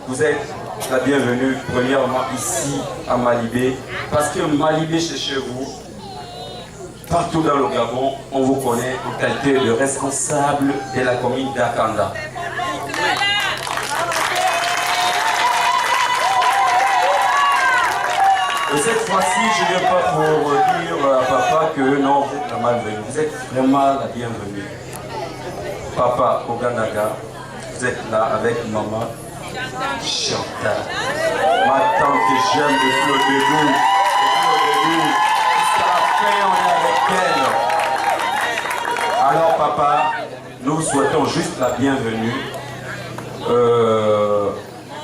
Vous êtes la bienvenue, premièrement ici à Malibé, parce que Malibé, c'est chez vous. Partout dans le Gabon, on vous connaît en qualité de responsable de la commune d'Akanda. Et cette fois-ci, je ne viens pas pour dire à papa que non, vous êtes la malvenue. Vous êtes vraiment la bienvenue. Papa Oganaga, vous êtes là avec maman Chantal. Ma tante que j'aime depuis le début. Jusqu'à la fin, on est avec elle. Alors papa, nous souhaitons juste la bienvenue.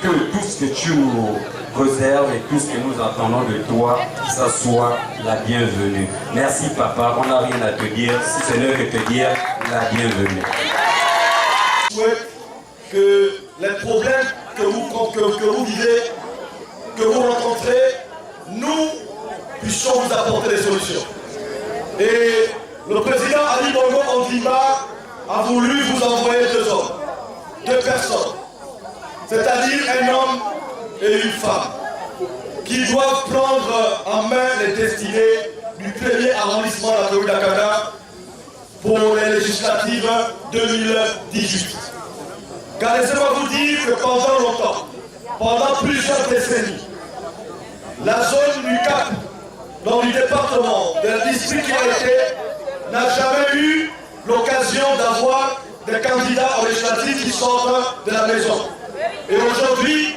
Que tout ce que tu nous réserves et tout ce que nous entendons de toi, ça soit la bienvenue. Merci papa, on n'a rien à te dire, si ce n'est que te dire la bienvenue. Je souhaite que les problèmes que vous vivez, que vous rencontrez, nous puissions vous apporter des solutions. Et le président Ali Bongo Ondimba a voulu vous envoyer deux hommes, deux personnes, c'est-à-dire un homme et une femme, qui doivent prendre en main les destinées du premier arrondissement de la commune d'Akanda pour les législatives 2018. Car laissez-moi vous dire que pendant longtemps, pendant plusieurs décennies, la zone du Cap, dans le département, de district qui a été, n'a jamais eu l'occasion d'avoir des candidats aux législatives qui sortent de la maison. Et aujourd'hui,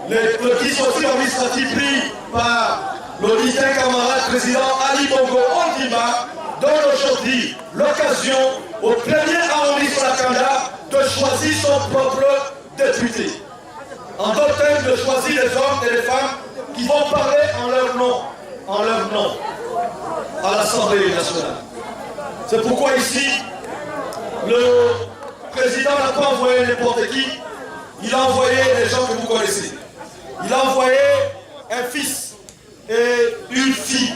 le dispositif administratif pris par le distinct camarade président Ali Bongo Ondimba donne aujourd'hui l'occasion au premier arrondissement d'Akanda de choisir son propre député. En d'autres termes, de choisir les hommes et les femmes qui vont parler en leur nom, à l'Assemblée nationale. C'est pourquoi ici, le président n'a pas envoyé n'importe qui, il a envoyé les gens que vous connaissez. Il a envoyé un fils et une fille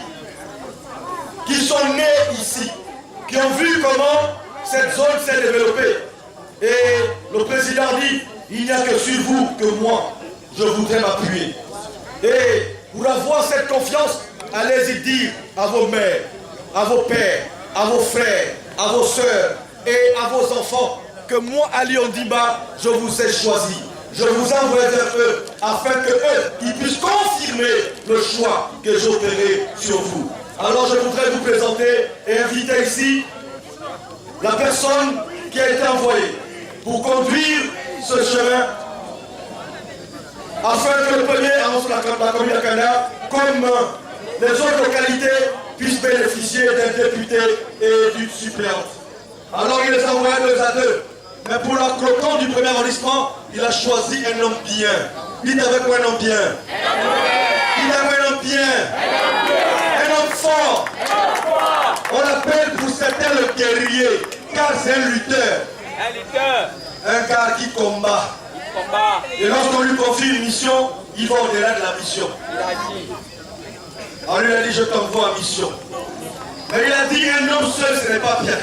qui sont nés ici, qui ont vu comment cette zone s'est développée. Et le président dit, il n'y a que sur vous que moi, je voudrais m'appuyer. Et pour avoir cette confiance, allez-y dire à vos mères, à vos pères, à vos frères, à vos sœurs et à vos enfants que moi, Ali Ondimba, je vous ai choisi. Je vous envoie vers eux afin que eux, ils puissent confirmer le choix que j'opérais sur vous. Alors je voudrais vous présenter et inviter ici la personne qui a été envoyée pour conduire ce chemin afin que le premier avance la commune de Kanda, comme les autres localités puissent bénéficier d'un député et d'une suppléante. Alors il les a envoyés deux à deux. Mais pour le compte du premier arrondissement, il a choisi un homme bien. Dites avec moi un homme bien. Il a un homme bien. Un homme fort. On l'appelle pour certains le guerrier, car c'est un lutteur. Un gars qui combat. Et lorsqu'on lui confie une mission, il va au-delà de la mission. On lui a dit, je t'envoie en mission. Mais il a dit, un homme seul, ce n'est pas bien.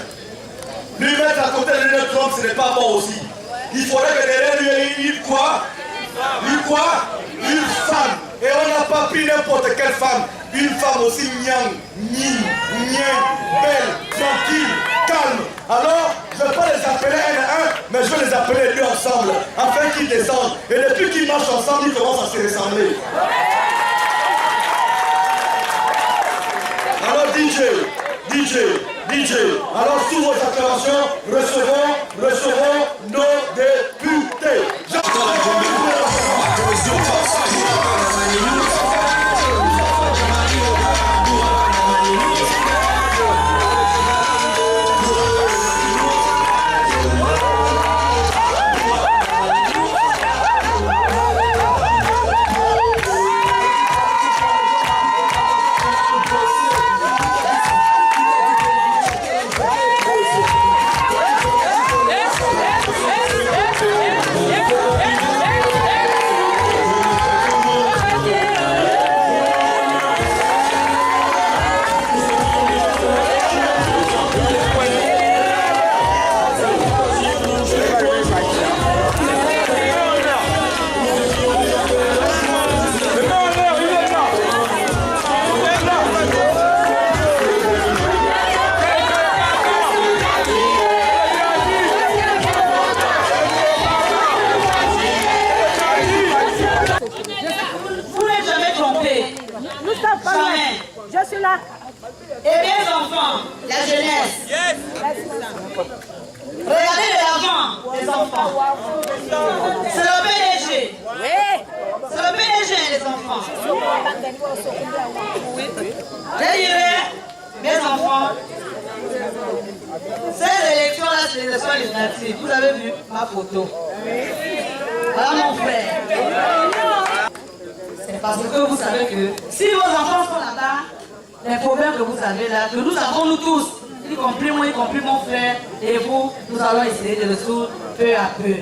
Lui mettre à côté de notre homme, ce n'est pas bon aussi. Il faudrait que derrière lui, il y ait une quoi? Une femme. Et on n'a pas pris n'importe quelle femme. Une femme aussi niang, belle, tranquille, calme. Alors, je ne vais pas les appeler un à un, mais je vais les appeler deux ensemble, afin qu'ils descendent. Et depuis qu'ils marchent ensemble, ils commencent à se ressembler. Alors DJ, alors sous vos acclamations, recevons nos députés. Je suis là. Eh bien, les enfants, la jeunesse. Yes. Regardez de l'avant, les enfants. C'est le PDG. Oui. C'est le PDG, les enfants. Je dirais, mes enfants, ces élections-là, c'est les élections législatives. Vous avez vu ma photo. Voilà mon frère. C'est parce que vous savez que si vos enfants sont là-bas, les problèmes que vous avez là, que nous avons nous tous, y compris moi, y compris mon frère et vous, nous allons essayer de résoudre peu à peu.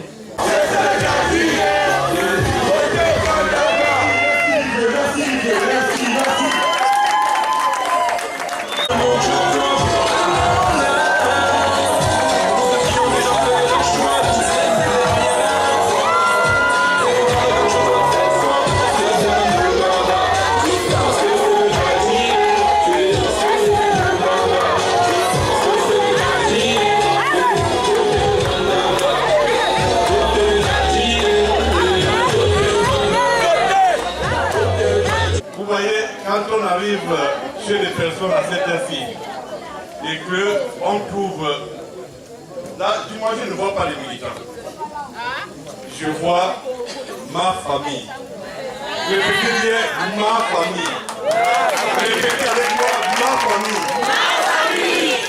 Quand on arrive chez les personnes à cette heure-ci et qu'on trouve... Là, du moins, je ne vois pas les militants. Je vois ma famille. Répétez bien, ma famille. Répétez avec moi, ma famille.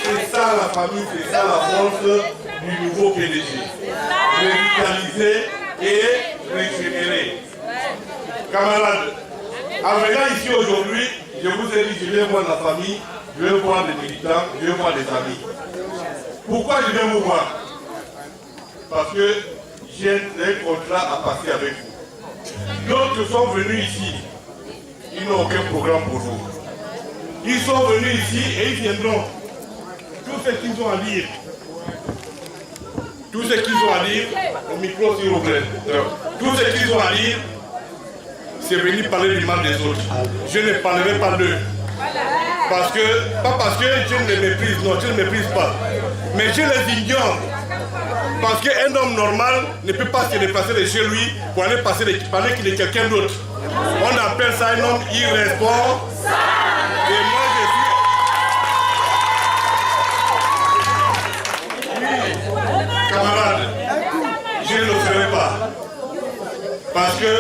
C'est ça la famille, c'est ça la force du nouveau PDG. Revitaliser et régénérer. Camarades, en venant ici aujourd'hui, je vous ai dit, je viens voir la famille, je viens voir les militants, je viens voir les amis. Pourquoi je viens vous voir? Parce que j'ai un contrat à passer avec vous. D'autres sont venus ici, ils n'ont aucun programme pour vous. Ils sont venus ici et ils viendront. Tout ce qu'ils ont à dire, tout ce qu'ils ont à dire, au micro s'il vous plaît, tout ce qu'ils ont à dire, c'est venir parler du mal des autres. Je ne parlerai pas d'eux. Pas parce que je ne les méprise, non, je ne les méprise pas. Mais je les ignore. Parce qu'un homme normal ne peut pas se déplacer de chez lui pour aller parler qu'il est quelqu'un d'autre. On appelle ça un homme irresponsable. Et moi je suis... Camarades, je ne le ferai pas. Parce que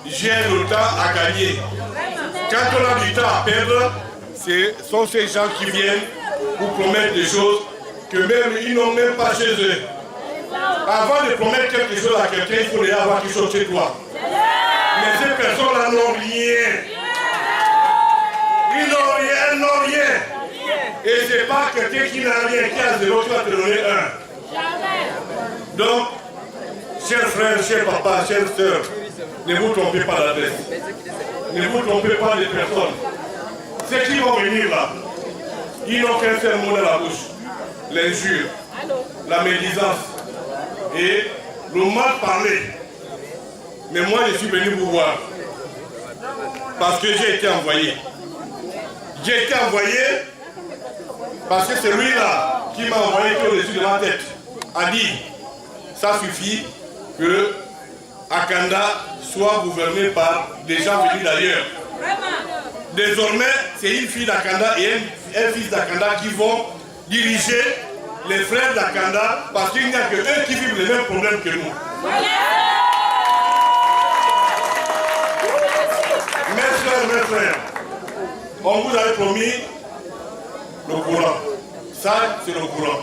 j'ai le temps à gagner. Quand on a du temps à perdre, ce sont ces gens qui viennent vous promettre des choses que même ils n'ont même pas chez eux. Avant de promettre quelque chose à quelqu'un, il faut déjà avoir quelque chose chez toi. Mais ces personnes-là n'ont rien. Ils n'ont rien, elles n'ont rien. Et c'est pas quelqu'un qui n'a rien, qui a zéro, qui va te donner un. Donc, chers frères, chers papas, chères sœurs, ne vous trompez pas d'adresse. Ne vous trompez pas des personnes. Ceux qui vont venir là, ils n'ont qu'un seul mot dans la bouche. L'injure, la médisance et le mal parlé. Mais moi, je suis venu vous voir parce que j'ai été envoyé. J'ai été envoyé parce que celui-là qui m'a envoyé qui est au-dessus de ma tête a dit, ça suffit que Akanda soit gouverné par des gens venus d'ailleurs. Désormais, c'est une fille d'Akanda et un fils d'Akanda qui vont diriger les frères d'Akanda parce qu'il n'y a que eux qui vivent les mêmes problèmes que nous. Mes frères, on vous avait promis le courant. Ça, c'est le courant.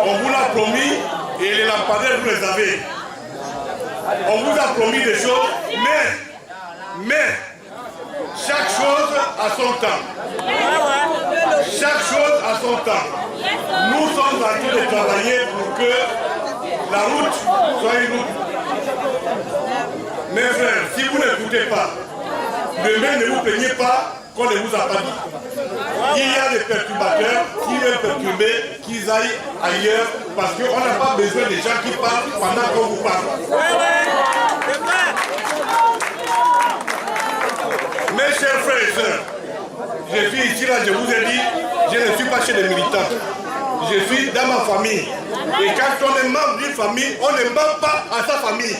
On vous l'a promis et les lampadaires, vous les avez. On vous a promis des choses, mais chaque chose a son temps. Chaque chose a son temps. Nous sommes en train de travailler pour que la route soit une route. Mes frères, si vous n'écoutez pas, demain ne vous plaignez pas qu'on ne vous a pas dit. Il y a des perturbateurs qui veulent perturber, qu'ils aillent ailleurs, parce qu'on n'a pas besoin des gens qui parlent pendant qu'on vous parle. Mes chers frères et sœurs, je suis ici là, je vous ai dit, je ne suis pas chez les militants. Je suis dans ma famille. Et quand on est membre d'une famille, on ne ment pas à sa famille.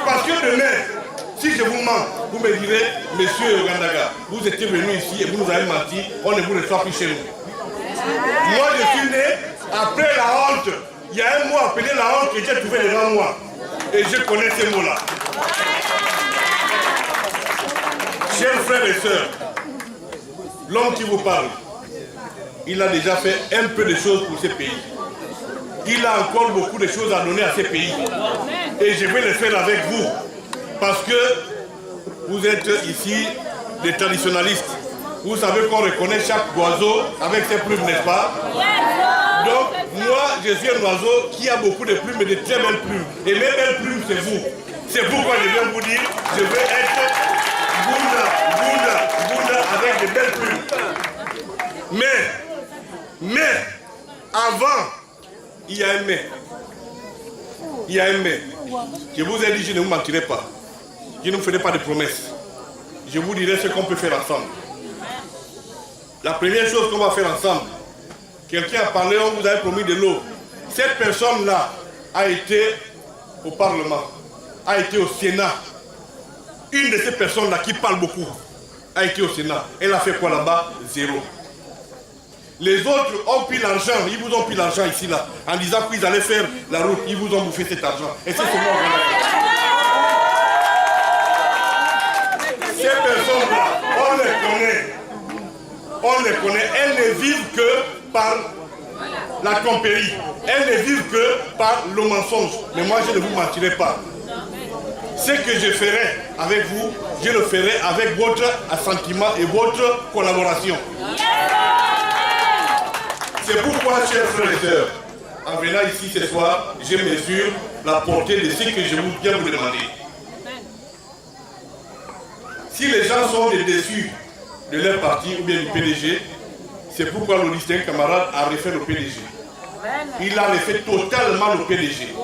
Parce que demain, si je vous mens, vous me direz, monsieur Gandaga, vous étiez venu ici et vous nous avez menti, on ne vous reçoit plus chez nous. Moi, je suis né après la honte. Il y a un mot appelé la honte que j'ai trouvé devant moi. Et je connais ces mots-là. Chers frères et sœurs, l'homme qui vous parle, il a déjà fait un peu de choses pour ces pays. Il a encore beaucoup de choses à donner à ces pays. Et je vais les faire avec vous. Parce que vous êtes ici des traditionnalistes. Vous savez qu'on reconnaît chaque oiseau avec ses plumes, n'est-ce pas? Donc, moi, je suis un oiseau qui a beaucoup de plumes et de très belles plumes. Et mes belles plumes, c'est vous. C'est pourquoi je viens vous dire, je vais être Bunda avec de belles plumes. Mais, avant, il y a un mais. Il y a un mais. Je vous ai dit, je ne vous mentirai pas. Je ne vous ferai pas de promesses. Je vous dirai ce qu'on peut faire ensemble. La première chose qu'on va faire ensemble, quelqu'un a parlé, on vous avait promis de l'eau. Cette personne-là a été au Parlement, a été au Sénat. Une de ces personnes-là qui parle beaucoup a été au Sénat. Elle a fait quoi là-bas? Zéro. Les autres ont pris l'argent, ils vous ont pris l'argent ici là, en disant qu'ils allaient faire la route, ils vous ont bouffé cet argent. Et c'est ce qu'on a fait. Ces personnes-là, on les connaît, elles ne vivent que par la tromperie, elles ne vivent que par le mensonge. Mais moi je ne vous mentirai pas. Ce que je ferai avec vous, je le ferai avec votre assentiment et votre collaboration. C'est pourquoi, chers frères et sœurs, en venant ici ce soir, je mesure la portée de ce que je viens vous demander. Si les gens sont déçus de leur parti ou bien du PDG, c'est pourquoi le distinct camarade a refait le PDG. Il a refait totalement le PDG.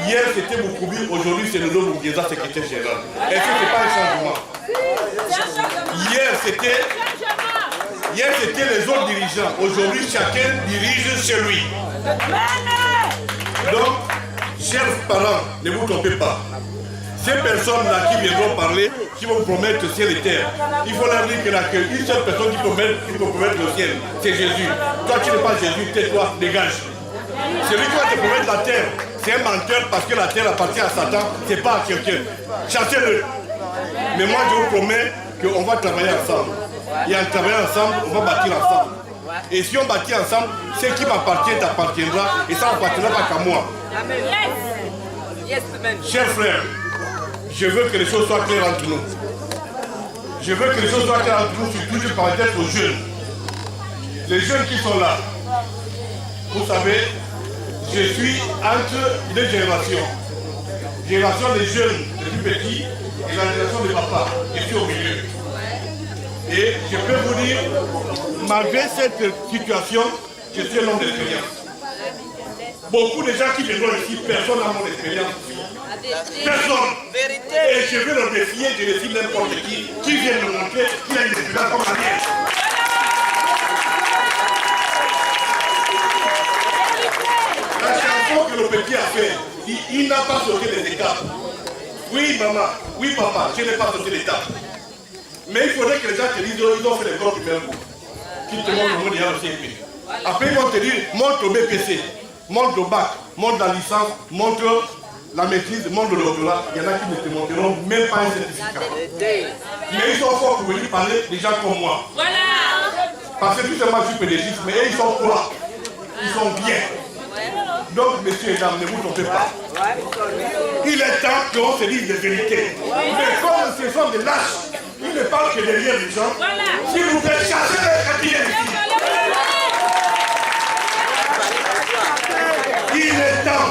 Hier c'était Boukoubi, aujourd'hui c'est le nom Bougeza, secrétaire général. Est-ce que ce n'est pas un changement? Hier c'était les autres dirigeants. Aujourd'hui chacun dirige chez lui. Donc, chers parents, ne vous trompez pas. Ces personnes-là qui viendront parler, qui vont promettre le ciel et terre, il faut leur dire qu'il n'y a qu'une seule personne qui peut promettre le ciel, c'est Jésus. Toi tu n'es pas Jésus, tais-toi, dégage. Celui qui va te promettre la terre, c'est un menteur parce que la terre appartient à Satan, c'est pas à quelqu'un. Chassez-le. Mais moi, je vous promets qu'on va travailler ensemble. Et en travaillant ensemble, on va bâtir ensemble. Et si on bâtit ensemble, ce qui m'appartient t'appartiendra et ça n'appartiendra pas qu'à moi. Chers frères, je veux que les choses soient claires entre nous. Je veux que les choses soient claires entre nous, surtout je parle d'être aux jeunes. Les jeunes qui sont là, vous savez, je suis entre deux générations. Génération des jeunes, des plus petits, et la génération des papas. Je suis au milieu. Et je peux vous dire, malgré cette situation, je suis un homme d'expérience. Beaucoup de gens qui viendront ici, personne n'a mon expérience. Personne. Et je vais leur défier, je défie n'importe qui vient me montrer qu'il a une expérience comme la mienne. La chanson que le petit a fait, il n'a pas sauté les étapes. Oui maman, oui papa, je n'ai pas sauté l'étape. Mais il faudrait que les gens te disent, ils ont fait les gros premiers coups. Qui te montrent le monde déjà au CMP. Après ils vont te dire, montre au BPC, montre au bac, montre la licence, montre la maîtrise, montre le doctorat. Il y en a qui ne te montreront même pas un certificat. Mais ils sont forts pour venir parler des gens comme moi. Parce que tout simplement je suis pédagogiste, mais ils sont quoi? Ils sont bien. Donc, messieurs et dames, ne vous trompez pas. Il est temps qu'on se dise des vérités. Mais comme ce sont des lâches, ils ne parlent que derrière les gens. S'il vous plaît, chassez-les quand ils viennent ici. Il est temps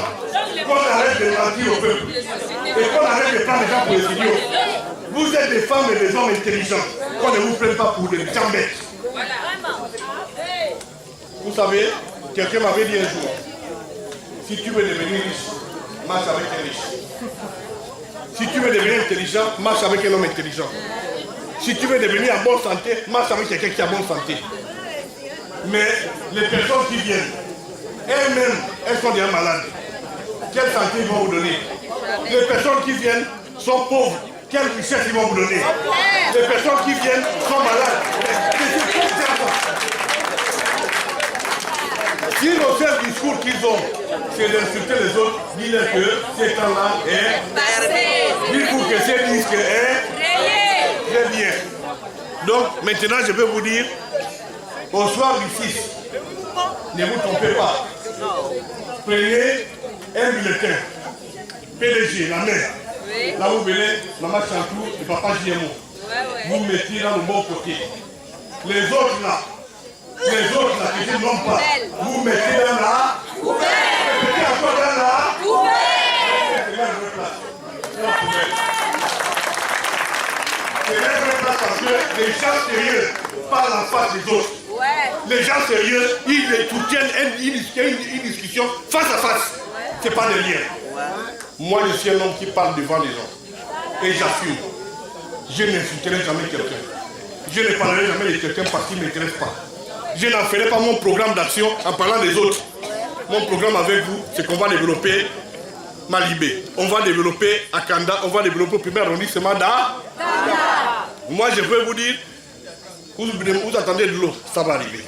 qu'on arrête de mentir au peuple. Et qu'on arrête de prendre les gens pour les idiots. Vous êtes des femmes et des hommes intelligents. Qu'on ne vous prenne pas pour des gens bêtes. Vous savez, quelqu'un m'avait dit un jour, si tu veux devenir riche, marche avec un riche. Si tu veux devenir intelligent, marche avec un homme intelligent. Si tu veux devenir en bonne santé, marche avec quelqu'un qui a bonne santé. Mais les personnes qui viennent, elles-mêmes, elles sont déjà malades. Quelle santé ils vont vous donner? Les personnes qui viennent sont pauvres. Quelle richesse ils vont vous donner? Les personnes qui viennent sont malades. Si le seul discours qu'ils ont, c'est d'insulter les autres, dis-leur que ces temps-là est... Dites-vous que ces disques est... Très bien. Donc, maintenant, je vais vous dire, au soir du 6, ne vous trompez pas. Prenez un bulletin, PDG, la mère. Là, vous venez, maman Chantou et papa JMO. Vous mettez dans le bon côté. Les autres là, que je n'aime pas, vous mettez dans la poubelle. Mettez encore dans la poubelle. C'est la vraie place parce que les gens sérieux parlent en face des autres. Les gens sérieux, ils soutiennent une discussion face à face. C'est pas derrière. Moi, je suis un homme qui parle devant les gens. Et j'assume. Je n'insulterai jamais quelqu'un. Je ne parlerai jamais de quelqu'un parce qu'il ne m'intéresse pas. Je n'en ferai pas mon programme d'action en parlant des autres. Mon programme avec vous, c'est qu'on va développer Malibé. On va développer Akanda. On va développer au premier arrondissement d'A. Moi, je veux vous dire, vous attendez de l'eau, ça va arriver.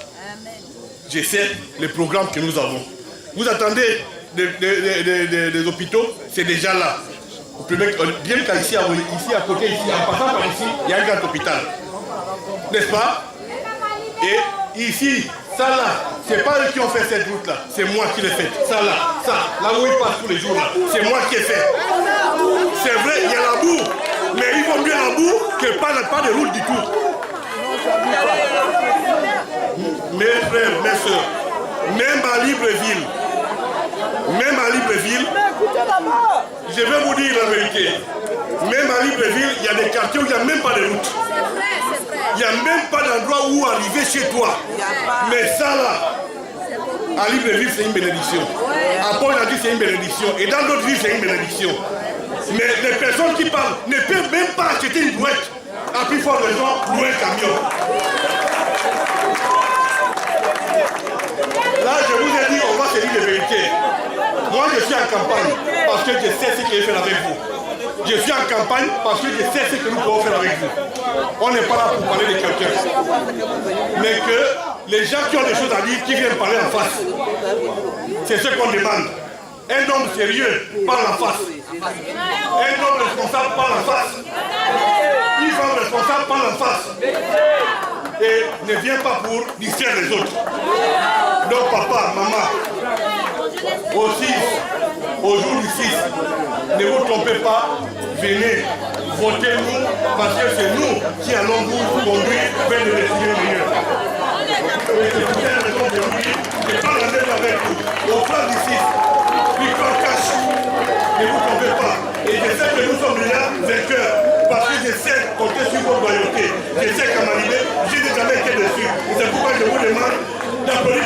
Je sais les programmes que nous avons. Vous attendez des hôpitaux, c'est déjà là. Bien qu'ici à côté, ici, en passant par ici, il y a un grand hôpital. N'est-ce pas? Et ici, ça là, c'est pas eux qui ont fait cette route-là, c'est moi qui l'ai faite. Ça là où ils passent tous les jours là, c'est moi qui ai fait. C'est vrai, il y a la boue, mais ils vont mieux la boue que pas de route du tout. Mes frères, mes soeurs, même à Libreville, je vais vous dire la vérité, même à Libreville, il y a des quartiers où il n'y a même pas de route. Il n'y a même pas d'endroit où arriver chez toi. Mais ça là, à Libreville, c'est une bénédiction. À Pont-Jadis, c'est une bénédiction. Et dans d'autres villes, c'est une bénédiction. Mais les personnes qui parlent ne peuvent même pas acheter une brouette. À plus fort raison, louer un camion. Là, je vous ai dit, on va se dire la vérité. Moi, je suis en campagne parce que je sais ce que je fais avec vous. Je suis en campagne parce que je sais ce que nous pouvons faire avec vous. On n'est pas là pour parler de quelqu'un. Mais que les gens qui ont des choses à dire, qui viennent parler en face. C'est ce qu'on demande. Un homme sérieux parle en face. Un homme responsable parle en face. Une femme responsable parle en face. Et ne viens pas pour distraire les autres. Donc papa, maman, au jour du 6, ne vous trompez pas, venez, votez-nous, parce que c'est nous qui allons vous conduire vers le destin meilleur. C'est pour cette raison d'aujourd'hui, je parle avec vous. Au plan du 6, victoire cash, ne vous trompez pas. Et je sais que nous sommes là vainqueurs, parce que je sais compter sur votre loyauté. Je sais qu'à Malibé, je n'ai jamais été dessus. C'est pourquoi je vous demande d'applaudir